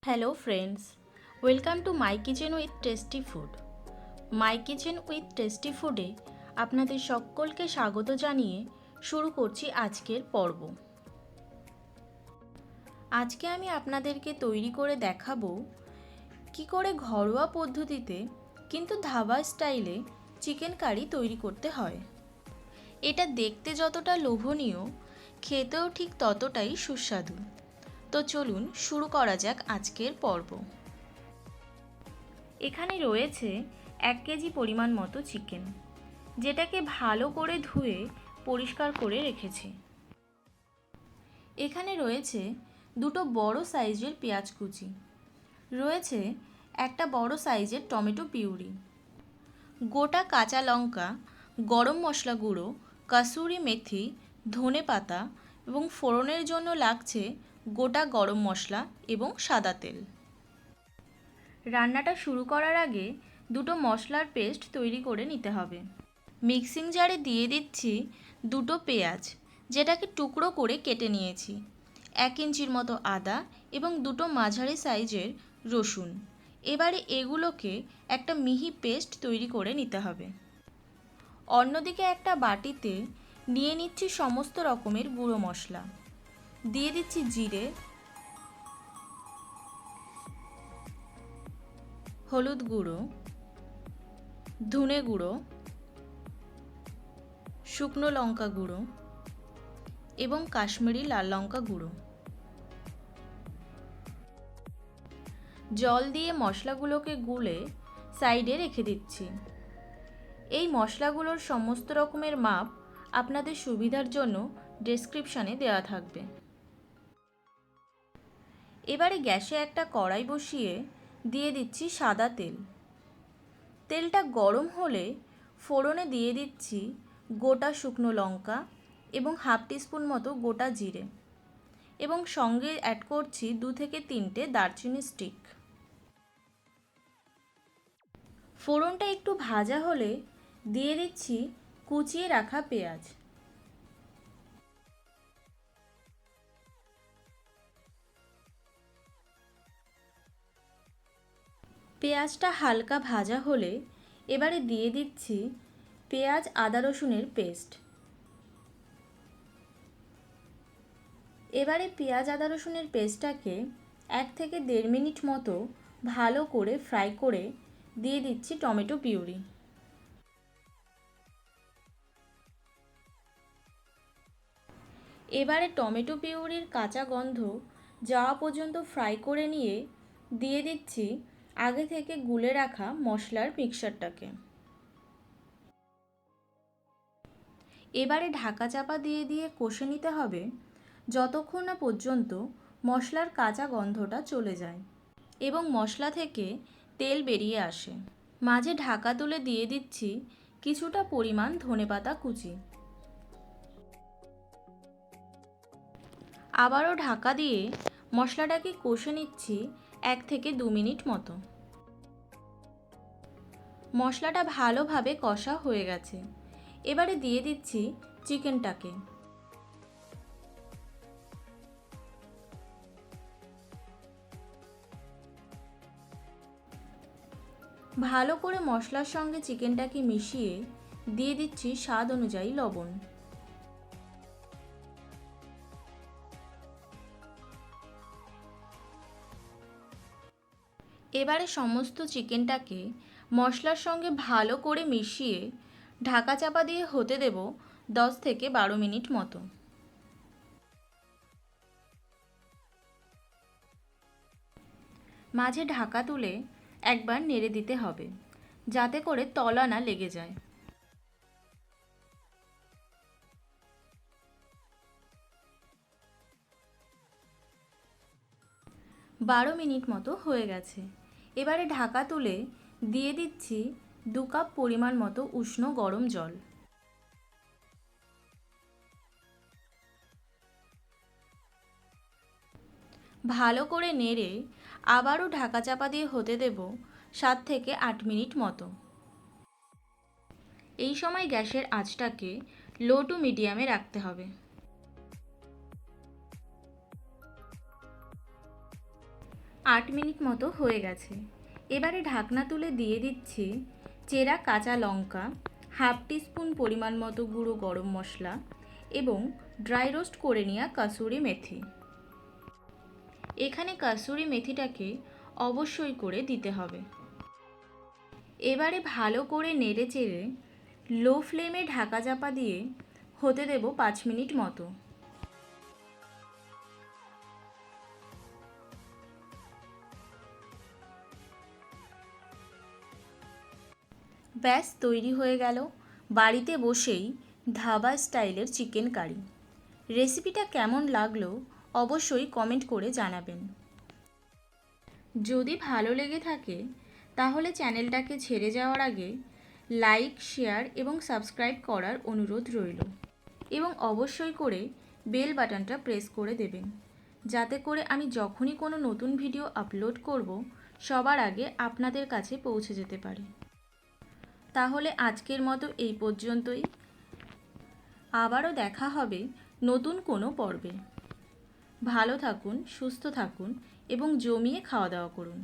Hello friends, welcome to my kitchen with tasty food. My kitchen with tasty ফুডে আপনাদের সকলকে স্বাগত জানিয়ে শুরু করছি আজকের পর্ব। আজকে আমি আপনাদেরকে তৈরি করে দেখাবো কি করে ঘরোয়া পদ্ধতিতে কিন্তু ধাবা স্টাইলে চিকেন কারি তৈরি করতে হয়। এটা দেখতে যতটা লোভনীয়, খেতেও ঠিক ততটাই সুস্বাদু। তো চলুন শুরু করা যাক আজকের পর্ব। এখানে রয়েছে 1 কেজি পরিমাণ মতো চিকেন, যেটাকে ভালো করে ধুয়ে পরিষ্কার করে রেখেছি। এখানে রয়েছে দুটো বড় সাইজের পেঁয়াজ কুচি, রয়েছে একটা বড় সাইজের টমেটো পিউরি, গোটা কাঁচা লঙ্কা, গরম মশলা গুঁড়ো, কাসুরি মেথি, ধনে পাতা এবং ফোড়নের জন্য লাগছে গোটা গরম মশলা এবং সাদা তেল। রান্নাটা শুরু করার আগে দুটো মশলার পেস্ট তৈরি করে নিতে হবে। মিক্সিং জারে দিয়ে দিচ্ছি দুটো পেঁয়াজ, যেটাকে টুকরো করে কেটে নিয়েছি, 1 ইঞ্চির মতো আদা এবং দুটো মাঝারি সাইজের রসুন। এবারে এগুলোকে একটা মিহি পেস্ট তৈরি করে নিতে হবে। অন্যদিকে একটা বাটিতে নিয়ে নিচ্ছি সমস্ত রকমের গুঁড়ো মশলা। দিয়ে দিচ্ছি জিরে, হলুদ গুঁড়ো, ধনে গুঁড়ো, শুকনো লঙ্কা গুঁড়ো এবং কাশ্মীরি লাল লঙ্কা গুঁড়ো। জল দিয়ে মশলাগুলোকে গুলে সাইডে রেখে দিচ্ছি। এই মশলাগুলোর সমস্ত রকমের মাপ আপনাদের সুবিধার জন্য ডেসক্রিপশানে দেওয়া থাকবে। এবারে গ্যাসে একটা কড়াই বসিয়ে দিয়ে দিচ্ছি সাদা তেল। তেলটা গরম হলে ফোড়নে দিয়ে দিচ্ছি গোটা শুকনো লঙ্কা এবং 1/2 টিস্পুন মতো গোটা জিরে এবং সঙ্গে অ্যাড করছি 2 থেকে 3টে দারচিনি স্টিক। ফোড়নটা একটু ভাজা হলে দিয়ে দিচ্ছি কুচিয়ে রাখা পেঁয়াজ। পেঁয়াজটা হালকা ভাজা হলে এবারে দিয়ে দিচ্ছি পেঁয়াজ আদা রসুনের পেস্ট। এবারে পেঁয়াজ আদা রসুনের পেস্টটাকে 1 থেকে 1.5 মিনিট মতো ভালো করে ফ্রাই করে দিয়ে দিচ্ছি টমেটো পিউরি। এবারে টমেটো পিউরির কাঁচা গন্ধ যাওয়া পর্যন্ত ফ্রাই করে নিয়ে দিয়ে দিচ্ছি আগে থেকে গুলে রাখা মশলার মিক্সচারটাকে। এবারে ঢাকা চাপা দিয়ে দিয়ে কষে নিতে হবে যতক্ষণ না পর্যন্ত মশলার কাঁচা গন্ধটা চলে যায় এবং মশলা থেকে তেল বেরিয়ে আসে। মাঝে ঢাকা তুলে দিয়ে দিচ্ছি কিছুটা পরিমাণ ধনেপাতা কুচি। আবারও ঢাকা দিয়ে মশলাটাকে কষে নিচ্ছি 1 থেকে 2 মিনিট মতো। মশলাটা ভালোভাবে কষা হয়ে গেছে। এবারে দিয়ে দিচ্ছি চিকেনটাকে। ভালো করে মশলার সঙ্গে চিকেনটাকে মিশিয়ে দিয়ে দিচ্ছি স্বাদ অনুযায়ী লবণ। এবারে সমস্ত চিকেনটাকে মশলার সঙ্গে ভালো করে মিশিয়ে ঢাকা চাপা দিয়ে হতে দেব 10 থেকে 12 মিনিট মতো। মাঝে ঢাকা তুলে একবার নেড়ে দিতে হবে যাতে করে তলা না লেগে যায়। 12 মিনিট মতো হয়ে গেছে। এবারে ঢাকা তুলে দিয়ে দিচ্ছি 2 কাপ পরিমাণ মতো উষ্ণ গরম জল। ভালো করে নেড়ে আবারও ঢাকা চাপা দিয়ে হতে দেব 7 থেকে 8 মিনিট মতো। এই সময় গ্যাসের আঁচটাকে লো টু মিডিয়ামে রাখতে হবে। 8 মিনিট মতো হয়ে গেছে। এবারে ঢাকনা তুলে দিয়ে দিচ্ছি চেরা কাঁচা লঙ্কা, হাফ টিস্পুন পরিমাণ মতো গুঁড়ো গরম মশলা এবং ড্রাই রোস্ট করে নেওয়া কাসুরি মেথি। এখানে কাসুরি মেথিটাকে অবশ্যই করে দিতে হবে। এবারে ভালো করে নেড়ে চেড়ে লো ফ্লেমে ঢাকা চাপা দিয়ে হতে দেব 5 মিনিট মতো। ব্যাস তৈরি হয়ে গেল বাড়িতে বসেই ধাবা স্টাইলের চিকেন কারি। রেসিপিটা কেমন লাগলো অবশ্যই কমেন্ট করে জানাবেন। যদি ভালো লেগে থাকে তাহলে চ্যানেলটাকে ছেড়ে যাওয়ার আগে লাইক, শেয়ার এবং সাবস্ক্রাইব করার অনুরোধ রইল এবং অবশ্যই করে বেল বাটনটা প্রেস করে দেবেন, যাতে করে আমি যখনই কোনো নতুন ভিডিও আপলোড করব সবার আগে আপনাদের কাছে পৌঁছে যেতে পারে। তাহলে আজকের মতো এই পর্যন্তই। আবারও দেখা হবে নতুন কোনো পর্বে। ভালো থাকুন, সুস্থ থাকুন এবং জমিয়ে খাওয়া দাওয়া করুন।